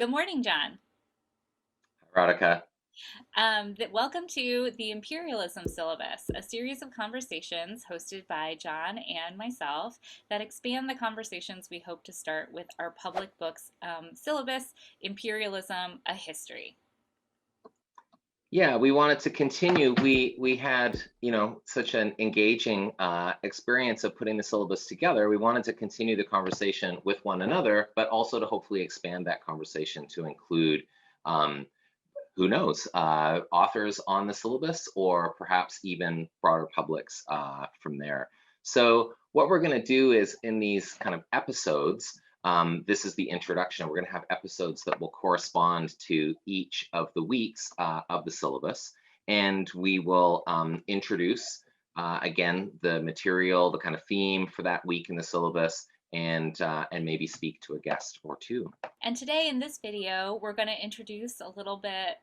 Good morning, John. Veronica. Welcome to the Imperialism Syllabus, a series of conversations hosted by John and myself that expand the conversations we hope to start with our public books syllabus, Imperialism, A History. Yeah, we wanted to continue. We had, such an engaging experience of putting the syllabus together. We wanted to continue the conversation with one another, but also to hopefully expand that conversation to include, who knows, authors on the syllabus, or perhaps even broader publics from there. So what we're going to do is in these kind of episodes, this is the introduction. We're going to have episodes that will correspond to each of the weeks of the syllabus. And we will introduce, again, the material, the kind of theme for that week in the syllabus, and maybe speak to a guest or two. And today in this video, we're going to introduce a little bit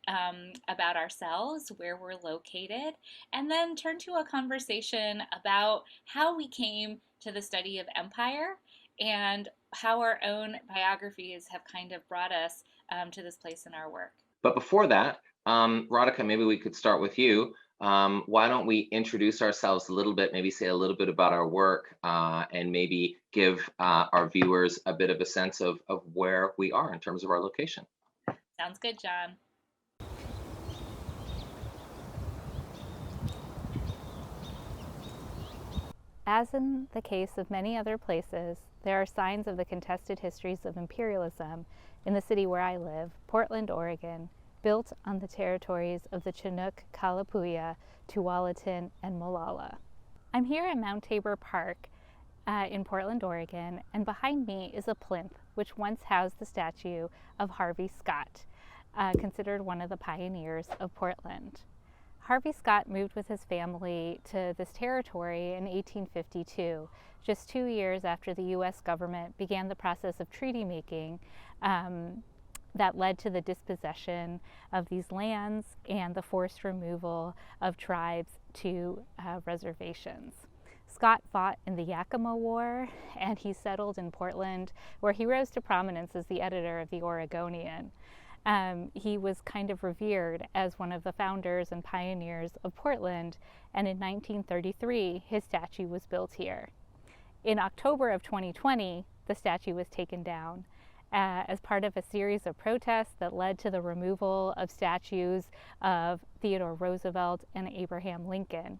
about ourselves, where we're located, and then turn to a conversation about how we came to the study of empire and how our own biographies have kind of brought us to this place in our work. But before that, Radhika, maybe we could start with you. Why don't we introduce ourselves a little bit, maybe say a little bit about our work, and maybe give our viewers a bit of a sense of where we are in terms of our location. Sounds good, John. As in the case of many other places, there are signs of the contested histories of imperialism in the city where I live, Portland, Oregon, built on the territories of the Chinook, Kalapuya, Tualatin, and Molalla. I'm here at Mount Tabor Park in Portland, Oregon, and behind me is a plinth which once housed the statue of Harvey Scott, considered one of the pioneers of Portland. Harvey Scott moved with his family to this territory in 1852, just 2 years after the U.S. government began the process of treaty making that led to the dispossession of these lands and the forced removal of tribes to reservations. Scott fought in the Yakima War, and he settled in Portland, where he rose to prominence as the editor of the Oregonian. He was kind of revered as one of the founders and pioneers of Portland, and in 1933, his statue was built here. In October of 2020, the statue was taken down as part of a series of protests that led to the removal of statues of Theodore Roosevelt and Abraham Lincoln.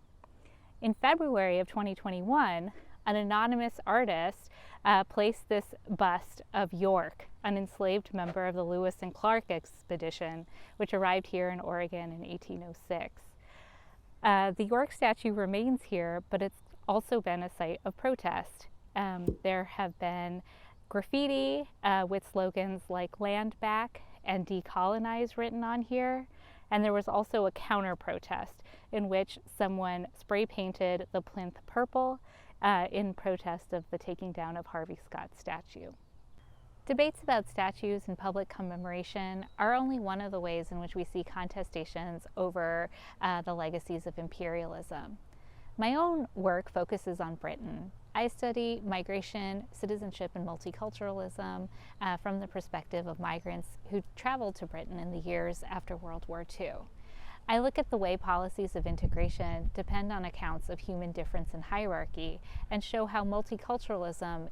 In February of 2021, an anonymous artist placed this bust of York, an enslaved member of the Lewis and Clark expedition, which arrived here in Oregon in 1806. The York statue remains here, but it's also been a site of protest. There have been graffiti with slogans like "Land Back" and "Decolonize" written on here. And there was also a counter-protest in which someone spray painted the plinth purple in protest of the taking down of Harvey Scott's statue. Debates about statues and public commemoration are only one of the ways in which we see contestations over the legacies of imperialism. My own work focuses on Britain. I study migration, citizenship, and multiculturalism from the perspective of migrants who traveled to Britain in the years after World War II. I look at the way policies of integration depend on accounts of human difference and hierarchy, and show how multiculturalism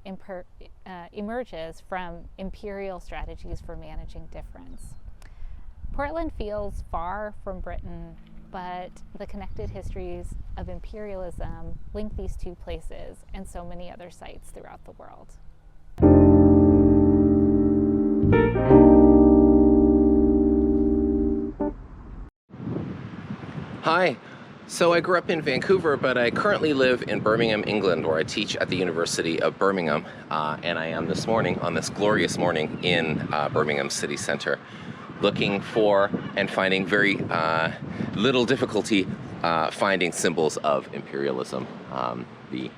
emerges from imperial strategies for managing difference. Portland feels far from Britain, but the connected histories of imperialism link these two places and so many other sites throughout the world. Hi. So I grew up in Vancouver, but I currently live in Birmingham, England, where I teach at the University of Birmingham. And I am this morning, on this glorious morning, in Birmingham city centre, looking for and finding very little difficulty finding symbols of imperialism. The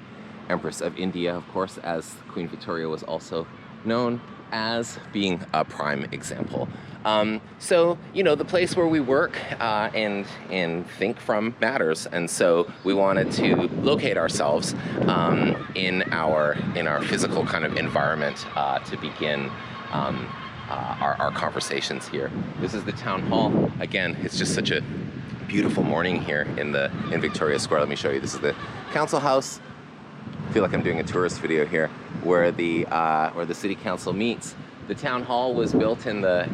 Empress of India, of course, as Queen Victoria was also known as, being a prime example. So, the place where we work and think from matters. And so we wanted to locate ourselves in our physical kind of environment to begin our conversations here. This is the town hall. Again, it's just such a beautiful morning here in Victoria Square. Let me show you. This is the council house. I feel like I'm doing a tourist video here, where the city council meets. The town hall was built in the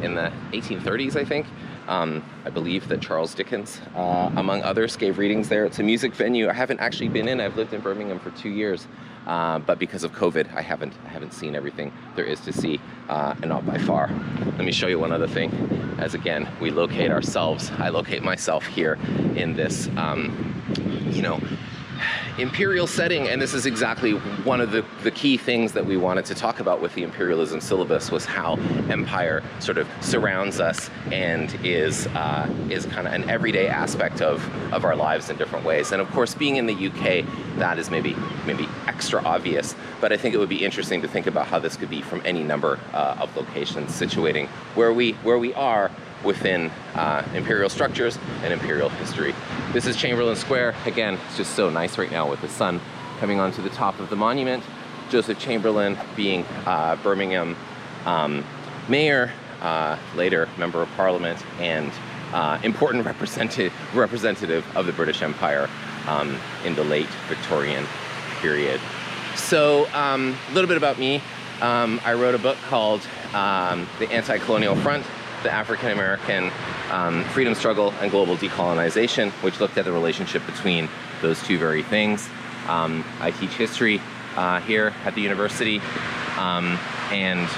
1830s, I think. I believe that Charles Dickens, among others, gave readings there. It's a music venue I haven't actually been in. I've lived in Birmingham for 2 years, but because of COVID, I haven't seen everything there is to see, and not by far. Let me show you one other thing. As again, we locate ourselves. I locate myself here in this, imperial setting, and this is exactly one of the key things that we wanted to talk about with the imperialism syllabus, was how empire sort of surrounds us and is kind of an everyday aspect of our lives in different ways. And of course, being in the UK, that is maybe extra obvious, but I think it would be interesting to think about how this could be from any number of locations, situating where we are within imperial structures and imperial history. This is Chamberlain Square. Again, it's just so nice right now with the sun coming onto the top of the monument. Joseph Chamberlain being Birmingham mayor, later member of parliament, and important representative of the British Empire in the late Victorian period. So a little bit about me. I wrote a book called The Anti-Colonial Front, the African-American Freedom Struggle and Global Decolonization, which looked at the relationship between those two very things. I teach history here at the university, and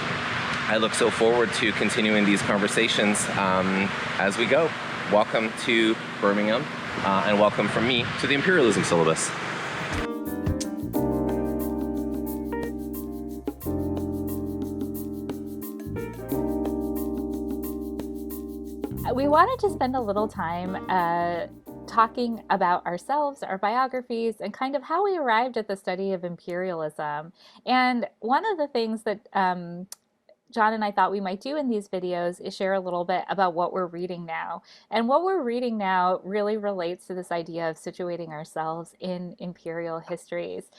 I look so forward to continuing these conversations as we go. Welcome to Birmingham, and welcome from me to the Imperialism Syllabus. We wanted to spend a little time talking about ourselves, our biographies, and kind of how we arrived at the study of imperialism. And one of the things that John and I thought we might do in these videos is share a little bit about what we're reading now. And what we're reading now really relates to this idea of situating ourselves in imperial histories.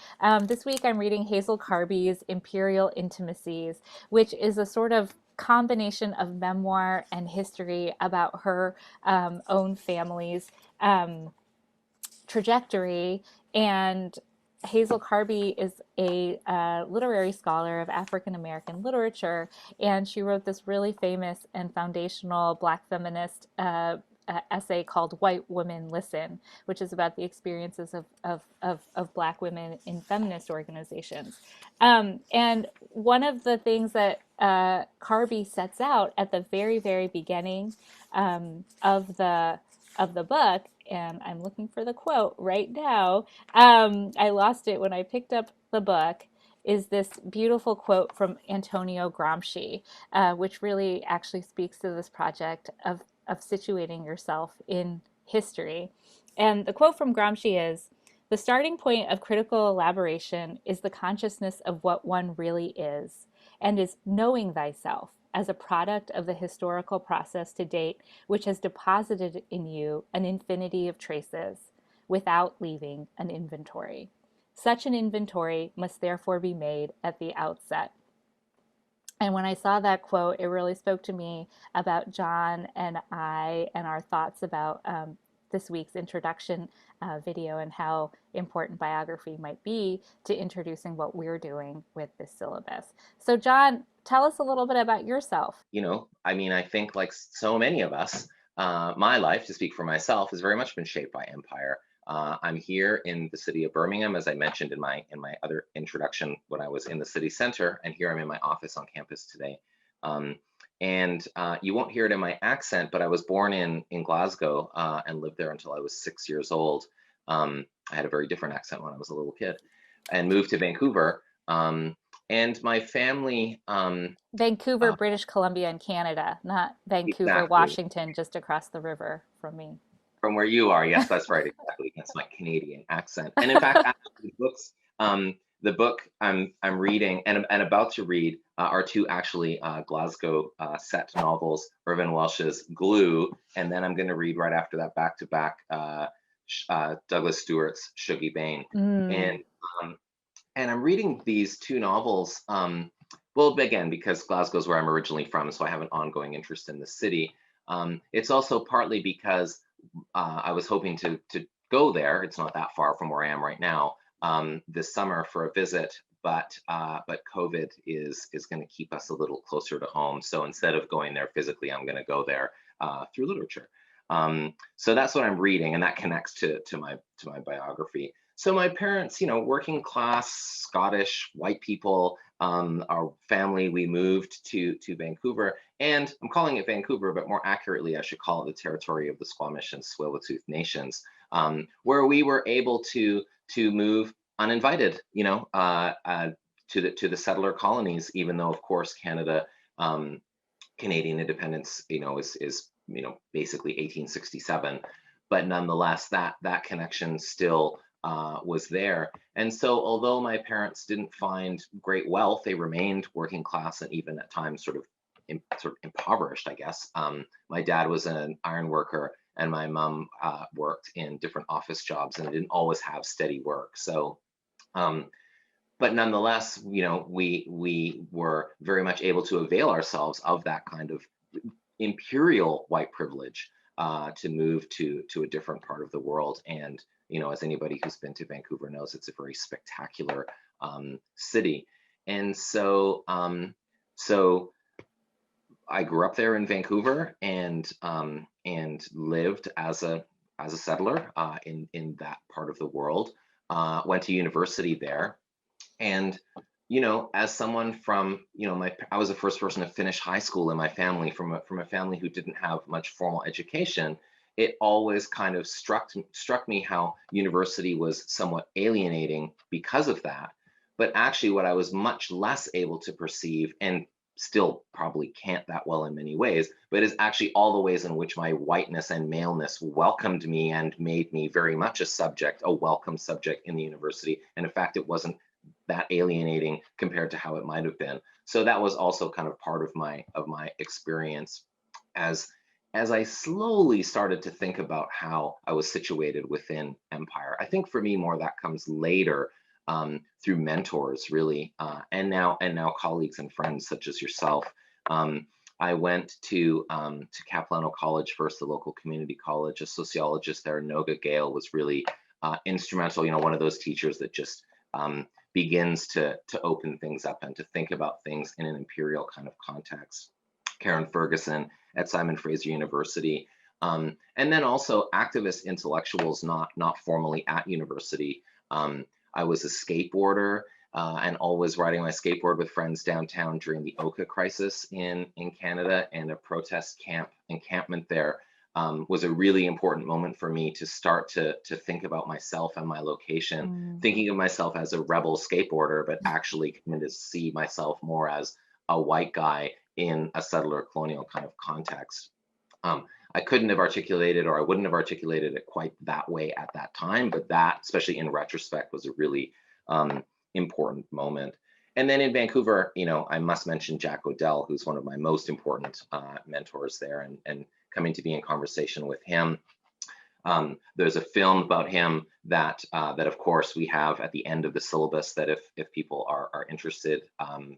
This week I'm reading Hazel Carby's Imperial Intimacies, which is a sort of combination of memoir and history about her own family's trajectory. And Hazel Carby is a literary scholar of African American literature, and she wrote this really famous and foundational Black feminist essay called White Women Listen, which is about the experiences of Black women in feminist organizations. And one of the things that Carby sets out at the very, very beginning of the book, and I'm looking for the quote right now. I lost it when I picked up the book, is this beautiful quote from Antonio Gramsci, which really actually speaks to this project of situating yourself in history. And the quote from Gramsci is, "The starting point of critical elaboration is the consciousness of what one really is, and is knowing thyself as a product of the historical process to date, which has deposited in you an infinity of traces, without leaving an inventory. Such an inventory must therefore be made at the outset." And when I saw that quote, it really spoke to me about John and I and our thoughts about this week's introduction video and how important biography might be to introducing what we're doing with this syllabus. So John, tell us a little bit about yourself. I think like so many of us, my life, to speak for myself, has very much been shaped by empire. I'm here in the city of Birmingham, as I mentioned in my other introduction when I was in the city center, and here I'm in my office on campus today. And you won't hear it in my accent, but I was born in Glasgow and lived there until I was 6 years old. I had a very different accent when I was a little kid, and moved to Vancouver. And my family... Vancouver, British Columbia in Canada, not Vancouver, exactly. Washington, just across the river from me. From where you are, yes, that's right, exactly. That's my Canadian accent. And in fact, actually, the book I'm reading and about to read are two actually Glasgow set novels, Irvine Welsh's Glue, and then I'm going to read right after that back-to-back Douglas Stewart's Shuggie, Bain. And I'm reading these two novels Well, again, because Glasgow's where I'm originally from, so I have an ongoing interest in the city. It's also partly because I was hoping to go there. It's not that far from where I am right now, this summer for a visit, but COVID is going to keep us a little closer to home. So instead of going there physically, I'm going to go there through literature. So that's what I'm reading, and that connects to my biography. So my parents, working class Scottish white people, our family, we moved to Vancouver, and I'm calling it Vancouver, but more accurately, I should call it the territory of the Squamish and Tsleil-Waututh nations, where we were able to move uninvited, to the settler colonies, even though, of course, Canadian independence, is basically 1867, but nonetheless, that connection still was there. And so, although my parents didn't find great wealth, they remained working class and even at times sort of impoverished, I guess. My dad was an iron worker, and my mom worked in different office jobs, and didn't always have steady work. So. But nonetheless, we were very much able to avail ourselves of that kind of imperial white privilege to move to a different part of the world. And as anybody who's been to Vancouver knows, it's a very spectacular city. And so I grew up there in Vancouver, and lived as a settler in that part of the world. Went to university there, and as someone from I was the first person to finish high school in my family, from a family who didn't have much formal education. It always kind of struck me how university was somewhat alienating because of that. But actually, what I was much less able to perceive, and still probably can't that well in many ways, but is actually all the ways in which my whiteness and maleness welcomed me and made me very much a welcome subject in the university. And in fact, it wasn't that alienating compared to how it might have been. So that was also kind of part of my experience as I slowly started to think about how I was situated within empire. I think for me, more that comes later, through mentors, really, and now colleagues and friends such as yourself. I went to Capilano College first, the local community college. A sociologist there, Noga Gale, was really instrumental. One of those teachers that just begins to open things up and to think about things in an imperial kind of context. Karen Ferguson at Simon Fraser University, and then also activist intellectuals, not formally at university. I was a skateboarder, and always riding my skateboard with friends downtown during the Oka crisis in Canada, and a protest encampment there was a really important moment for me to start to think about myself and my location, thinking of myself as a rebel skateboarder, but actually coming to see myself more as a white guy in a settler colonial kind of context. I couldn't have articulated, or I wouldn't have articulated it quite that way at that time, but that, especially in retrospect, was a really important moment. And then in Vancouver, I must mention Jack Odell, who's one of my most important mentors there, and coming to be in conversation with him. There's a film about him that of course we have at the end of the syllabus, that if people are interested,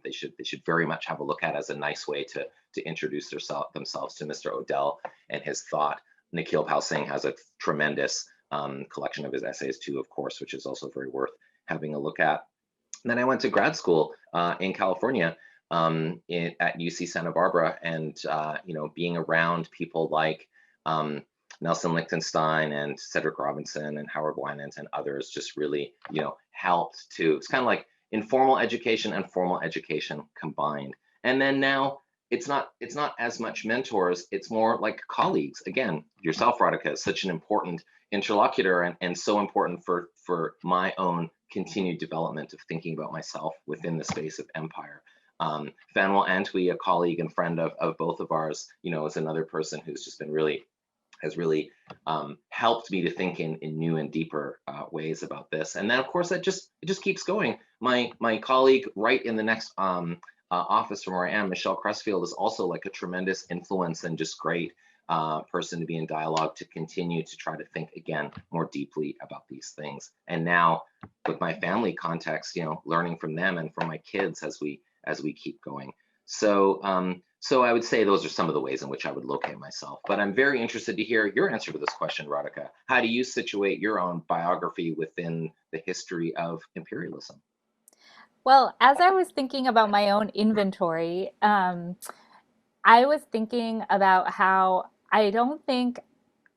they should very much have a look at, as a nice way to introduce themselves to Mr. Odell and his thought. Nikil Singh has a tremendous collection of his essays too, of course, which is also very worth having a look at. And then I went to grad school in California, at UC Santa Barbara, and being around people like Nelson Lichtenstein and Cedric Robinson and Howard Winant and others just really, helped to, it's kind of like informal education and formal education combined. And then now it's not as much mentors, it's more like colleagues. Again, yourself, Radhika, is such an important interlocutor, and so important for my own continued development of thinking about myself within the space of empire. Fanwell Antwi, a colleague and friend of both of ours, is another person who's just been has really helped me to think in new and deeper ways about this. And then, of course, it just keeps going. My colleague right in the next office from where I am, Michelle Cressfield, is also like a tremendous influence and just great person to be in dialogue, to continue to try to think again more deeply about these things. And now with my family context, learning from them and from my kids as we as we keep going. So, so I would say those are some of the ways in which I would locate myself. But I'm very interested to hear your answer to this question, Radhika. How do you situate your own biography within the history of imperialism? Well, as I was thinking about my own inventory, I was thinking about how I don't think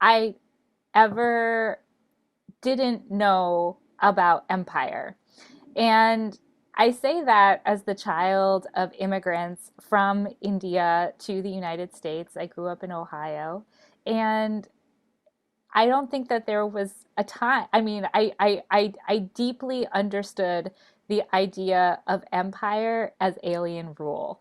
I ever didn't know about empire. And I say that as the child of immigrants from India to the United States. I grew up in Ohio. And I don't think that there was a time. I mean, I deeply understood the idea of empire as alien rule.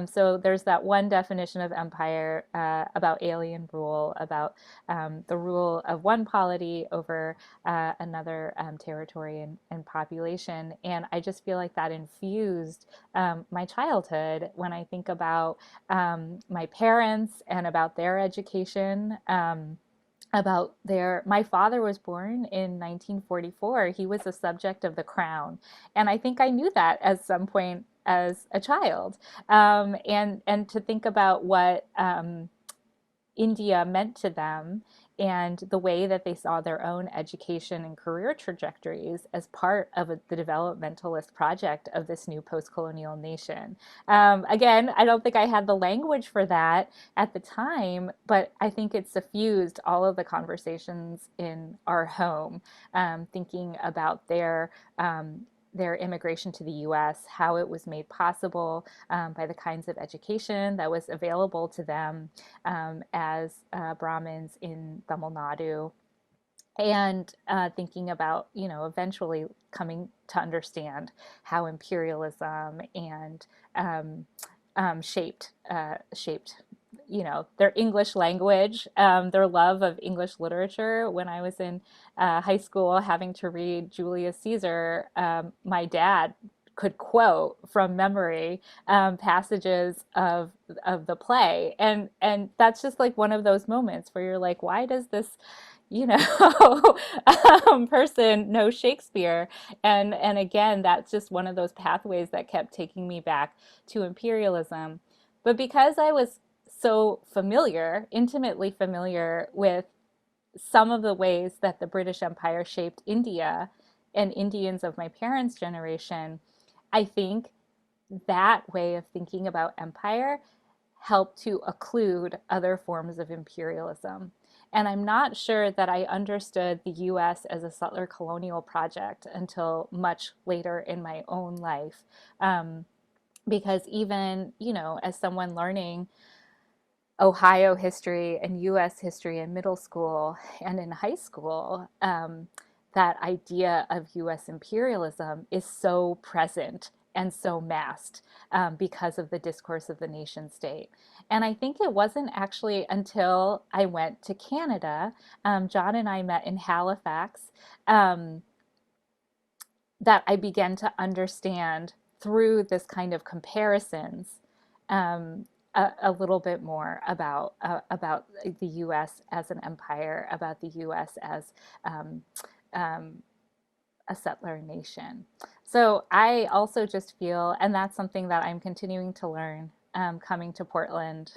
So there's that one definition of empire about alien rule, about the rule of one polity over another territory and population. And I just feel like that infused my childhood when I think about my parents and about their education. About their My father was born in 1944. He was a subject of the crown, and I think I knew that at some point as a child. And to think about what India meant to them and the way that they saw their own education and career trajectories as part of the developmentalist project of this new post-colonial nation. Again, I don't think I had the language for that at the time, but I think it suffused all of the conversations in our home, thinking about their immigration to the US, how it was made possible by the kinds of education that was available to them as Brahmins in Tamil Nadu, and thinking about, eventually coming to understand how imperialism and shaped their English language, their love of English literature. When I was in high school having to read Julius Caesar, my dad could quote from memory passages of the play, and that's just like one of those moments where you're like, why does this person know Shakespeare? And again, that's just one of those pathways that kept taking me back to imperialism. But because I was so familiar, intimately familiar with some of the ways that the British Empire shaped India and Indians of my parents' generation, I think that way of thinking about empire helped to occlude other forms of imperialism. And I'm not sure that I understood the US as a settler colonial project until much later in my own life. Because even, as someone learning Ohio history and US history in middle school and in high school, that idea of US imperialism is so present and so masked because of the discourse of the nation state. And I think it wasn't actually until I went to Canada, John and I met in Halifax, um, that I began to understand through this kind of comparisons a little bit more about the U.S. as an empire, about the U.S. as um, a settler nation. So I also just feel, and that's something that I'm continuing to learn, coming to Portland,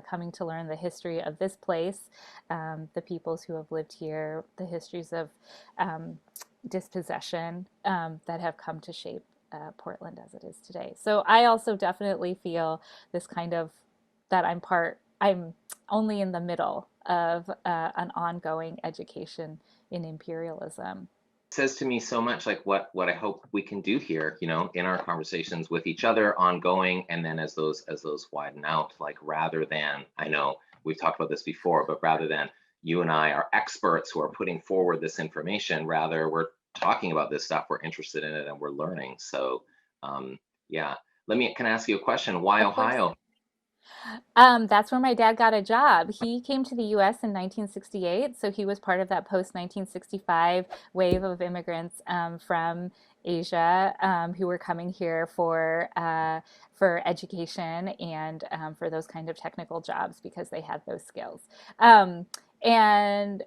coming to learn the history of this place, the peoples who have lived here, the histories of um, dispossession that have come to shape Portland as it is today. So I also definitely feel this kind of that I'm only in the middle of an ongoing education in imperialism. Says to me so much like what I hope we can do here, in our conversations with each other ongoing, and then as those widen out, like rather than, I know we've talked about this before, but rather than you and I are experts who are putting forward this information, rather we're talking about this stuff, we're interested in it, and we're learning. So yeah, can I ask you a question? Why Of course. Ohio? That's where my dad got a job. He came to the US in 1968, so he was part of that post 1965 wave of immigrants from Asia who were coming here for education and for those kind of technical jobs because they had those skills. Um, And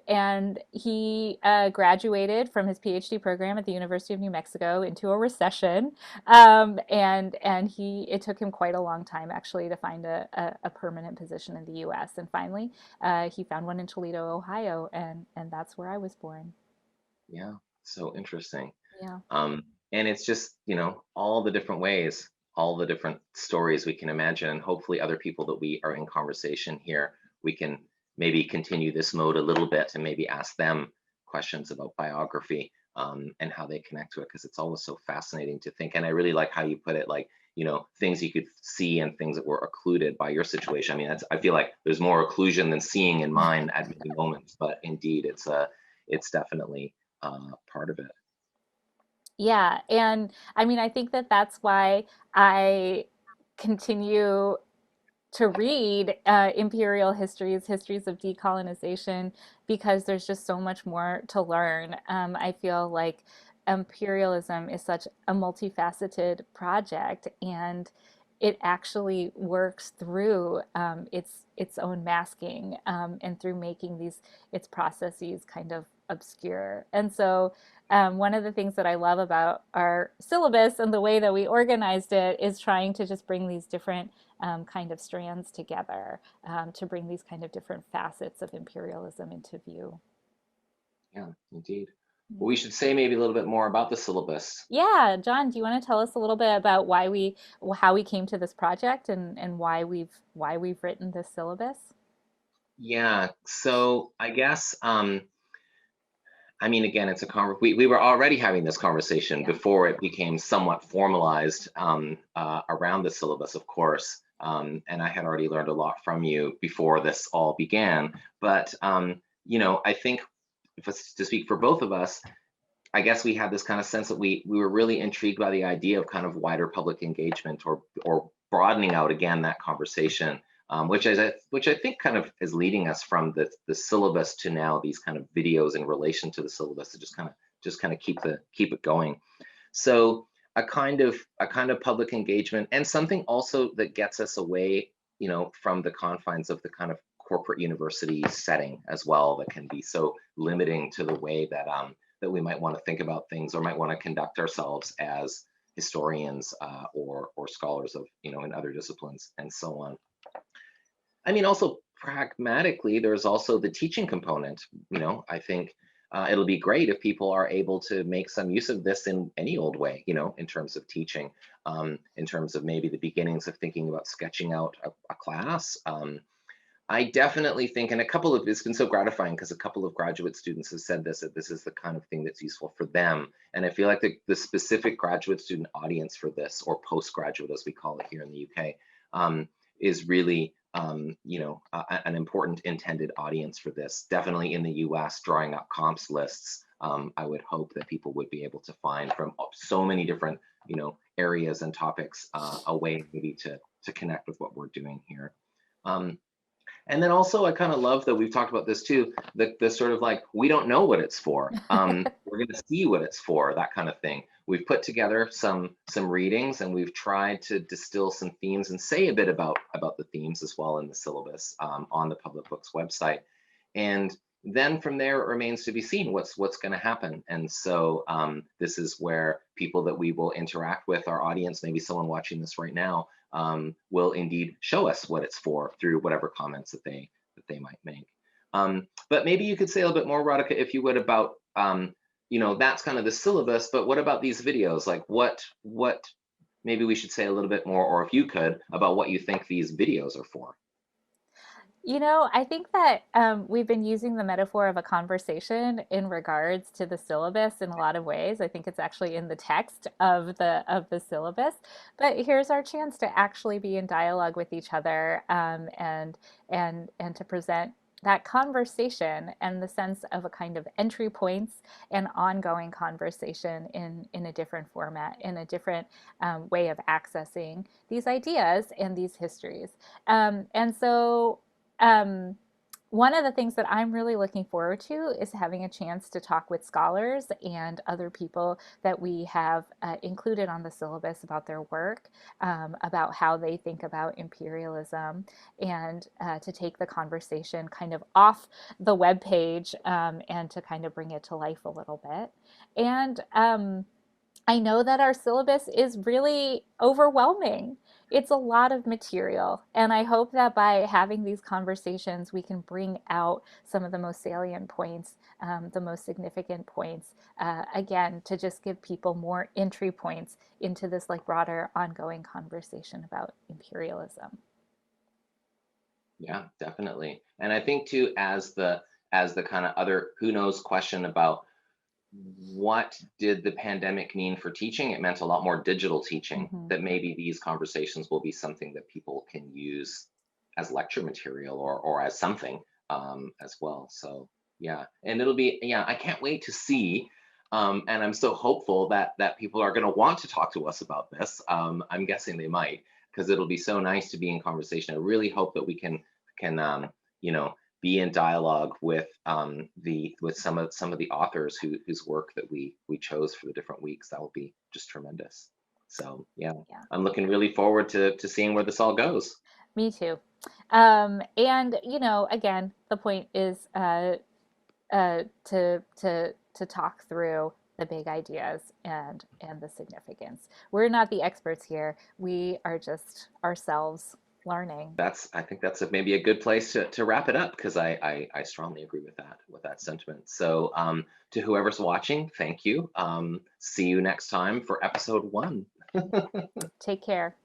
he graduated from his PhD program at the University of New Mexico into a recession, and it took him quite a long time actually to find a permanent position in the U.S. And finally, he found one in Toledo, Ohio, and that's where I was born. Yeah, so interesting. Yeah. Um, and it's just, all the different ways, all the different stories we can imagine, and hopefully other people that we are in conversation here, we can maybe continue this mode a little bit and maybe ask them questions about biography, and how they connect to it, because it's always so fascinating to think. And I really like how you put it, like, things you could see and things that were occluded by your situation. I mean, I feel like there's more occlusion than seeing in mine at many moments, but indeed, it's definitely part of it. Yeah, and I mean, I think that that's why I continue to read imperial histories, histories of decolonization, because there's just so much more to learn. I feel like imperialism is such a multifaceted project, and it actually works through its own masking, and through making its processes kind of obscure. And so one of the things that I love about our syllabus and the way that we organized it is trying to just bring these different kind of strands together, to bring these kind of different facets of imperialism into view. Yeah, indeed. Well, we should say maybe a little bit more about the syllabus. Yeah, John, do you want to tell us a little bit about how we came to this project, and why we've written this syllabus? Yeah, so I guess, I mean, again, it's we were already having this conversation Yeah. before it became somewhat formalized, around the syllabus, of course. And I had already learned a lot from you before this all began. But, I think, if it's to speak for both of us, I guess we had this kind of sense that we were really intrigued by the idea of kind of wider public engagement, or broadening out again that conversation, which I think kind of is leading us from the syllabus to now these kind of videos in relation to the syllabus to just kind of keep it going. So a kind of public engagement, and something also that gets us away, from the confines of the kind of corporate university setting as well, that can be so limiting to the way that we might want to think about things, or might want to conduct ourselves as historians, or scholars of, in other disciplines and so on. I mean, also pragmatically, there's also the teaching component. I think, it'll be great if people are able to make some use of this in any old way, in terms of teaching, in terms of maybe the beginnings of thinking about sketching out a class. I definitely think, and it's been so gratifying because a couple of graduate students have said this, that this is the kind of thing that's useful for them. And I feel like the specific graduate student audience for this, or postgraduate as we call it here in the UK, is really, an important intended audience for this. Definitely in the US, drawing up comps lists, I would hope that people would be able to find from so many different, areas and topics, a way maybe to connect with what we're doing here. Um, and then also, I kind of love that we've talked about this too, the sort of like, we don't know what it's for. We're going to see what it's for, that kind of thing. We've put together some readings, and we've tried to distill some themes and say a bit about the themes as well in the syllabus, on the Public Books website. And then from there, it remains to be seen what's going to happen. And so, this is where people that we will interact with, our audience, maybe someone watching this right now, will indeed show us what it's for through whatever comments that they might make. But maybe you could say a little bit more, Radhika, if you would, about, that's kind of the syllabus. But what about these videos? Like, what maybe we should say a little bit more, or if you could, about what you think these videos are for. I think that we've been using the metaphor of a conversation in regards to the syllabus in a lot of ways. I think it's actually in the text of the syllabus. But here's our chance to actually be in dialogue with each other, and to present that conversation and the sense of a kind of entry points and ongoing conversation in a different format, in a different way of accessing these ideas and these histories. And so um, One of the things that I'm really looking forward to is having a chance to talk with scholars and other people that we have included on the syllabus about their work, about how they think about imperialism, and to take the conversation kind of off the webpage, and to kind of bring it to life a little bit. And I know that our syllabus is really overwhelming. It's a lot of material. And I hope that by having these conversations, we can bring out some of the most salient points, the most significant points, again, to just give people more entry points into this like broader ongoing conversation about imperialism. Yeah, definitely. And I think too, as the kind of other who knows question about what did the pandemic mean for teaching? It meant a lot more digital teaching, Mm-hmm. that maybe these conversations will be something that people can use as lecture material or as something as well. So yeah, and it'll be, yeah, I can't wait to see. And I'm so hopeful that people are going to want to talk to us about this. I'm guessing they might, because it'll be so nice to be in conversation. I really hope that we can you know, be in dialogue with the with some of the authors whose work that we chose for the different weeks. That will be just tremendous. So yeah, Yeah, I'm looking really forward to seeing where this all goes. me too. And again, the point is to talk through the big ideas and the significance. We're not the experts here. We are just ourselves learning. I think that's maybe a good place to wrap it up, because I strongly agree with that sentiment. So to whoever's watching, thank you. See you next time for episode 1. Take care.